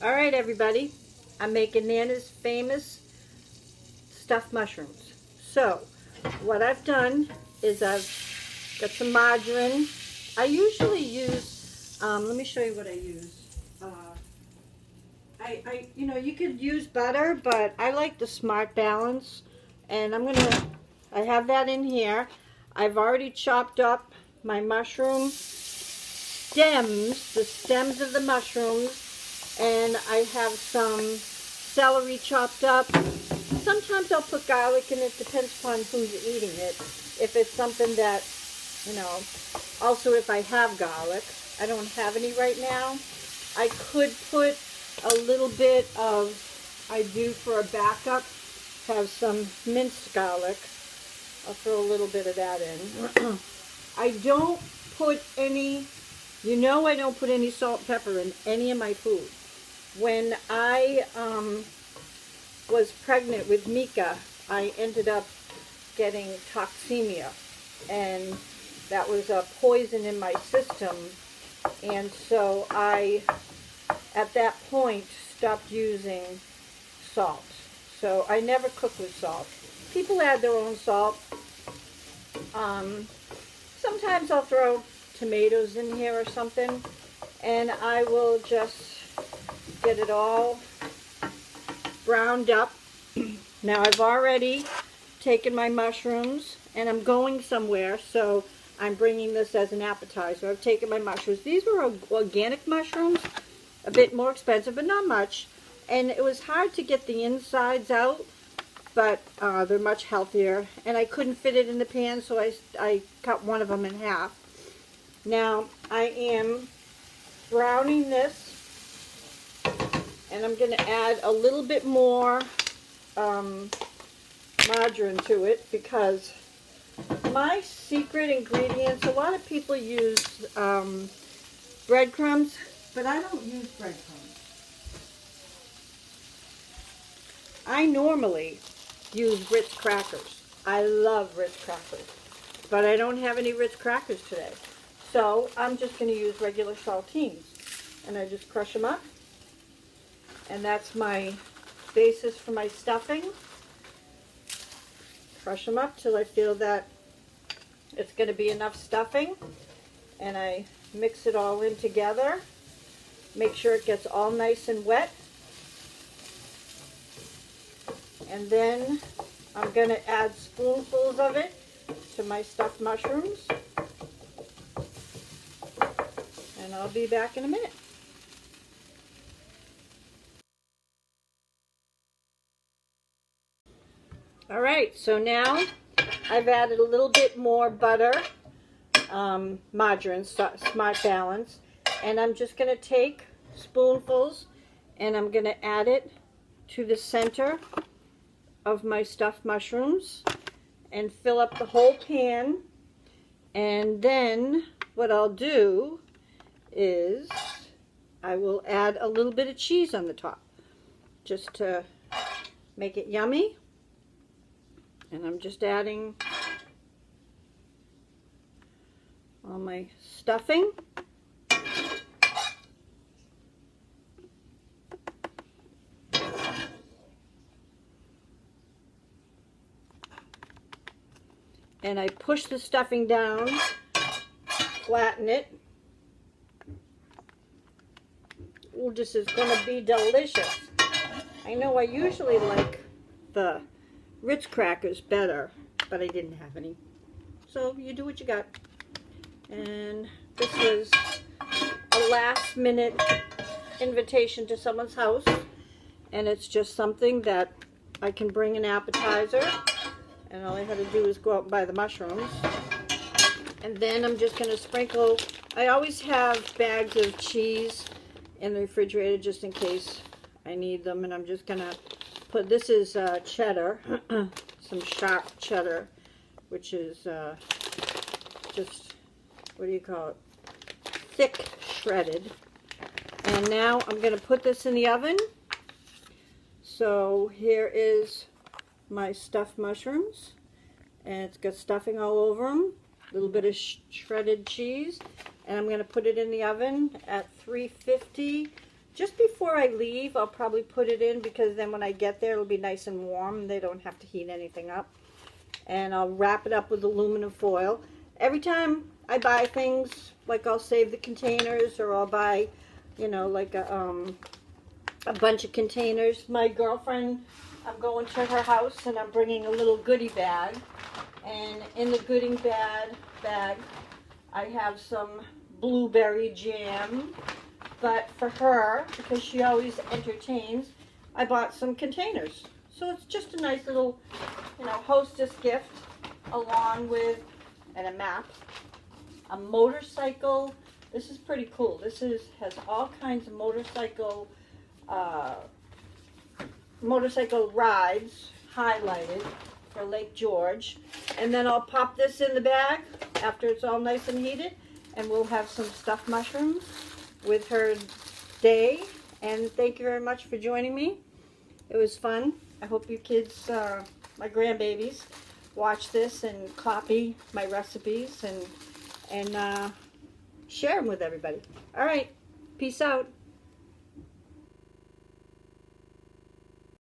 All right, everybody. I'm making Nana's famous stuffed mushrooms. So, what I've done is I've got some margarine. I usually use, let me show you what I use. You could use butter, but I like the Smart Balance. And I have that in here. I've already chopped up my mushroom stems, the stems of the mushrooms, and I have some celery chopped up. Sometimes I'll put garlic in it, depends upon who's eating it. If it's something that, also if I have garlic, I don't have any right now. I could put a little bit of, I do for a backup, have some minced garlic. I'll throw a little bit of that in. I don't put any, I don't put any salt and pepper in any of my food. When I was pregnant with Mika, I ended up getting toxemia, and that was a poison in my system, and so I, at that point, stopped using salt. So I never cook with salt. People add their own salt. Sometimes I'll throw tomatoes in here or something, and I will just get it all browned up. Now I've already taken my mushrooms, and I'm going somewhere, so I'm bringing this as an appetizer. I've taken my mushrooms. These were organic mushrooms, a bit more expensive, but not much. And it was hard to get the insides out, but they're much healthier. And I couldn't fit it in the pan, so I cut one of them in half. Now I am browning this, and I'm going to add a little bit more margarine to it, because my secret ingredients, a lot of people use breadcrumbs, but I don't use breadcrumbs. I normally use Ritz crackers. I love Ritz crackers, but I don't have any Ritz crackers today. So I'm just going to use regular saltines, and I just crush them up. And that's my basis for my stuffing. Crush them up till I feel that it's going to be enough stuffing, and I mix it all in together. Make sure it gets all nice and wet. And then I'm going to add spoonfuls of it to my stuffed mushrooms. And I'll be back in a minute. All right, so now I've added a little bit more butter, margarine, Smart Balance, and I'm just going to take spoonfuls and I'm going to add it to the center of my stuffed mushrooms and fill up the whole pan. And then what I'll do is I will add a little bit of cheese on the top just to make it yummy. And I'm just adding all my stuffing. And I push the stuffing down, flatten it. Ooh, this is going to be delicious. I know I usually like the Ritz crackers better, but I didn't have any. So you do what you got. And this was a last minute invitation to someone's house, and it's just something that I can bring an appetizer, and all I had to do is go out and buy the mushrooms. And then I'm just going to sprinkle, I always have bags of cheese in the refrigerator just in case I need them, and I'm just going to put, this is cheddar, some sharp cheddar, which is just, what do you call it, thick shredded. And now I'm going to put this in the oven. So here is my stuffed mushrooms, and it's got stuffing all over them, a little bit of shredded cheese, and I'm going to put it in the oven at 350 just before I leave, I'll probably put it in, because then when I get there, it'll be nice and warm. They don't have to heat anything up. And I'll wrap it up with aluminum foil. Every time I buy things, like I'll save the containers, or I'll buy, you know, like a bunch of containers. My girlfriend, I'm going to her house and I'm bringing a little goodie bag. And in the goodie bag, I have some blueberry jam. But for her, because she always entertains, I bought some containers. So it's just a nice little, you know, hostess gift, along with, and a map, a motorcycle. This is pretty cool. This has all kinds of motorcycle rides highlighted for Lake George. And then I'll pop this in the bag after it's all nice and heated, and we'll have some stuffed mushrooms with her day. And thank you very much for joining me. It was fun. I hope you kids, my grandbabies, watch this and copy my recipes and share them with everybody. All right, peace out.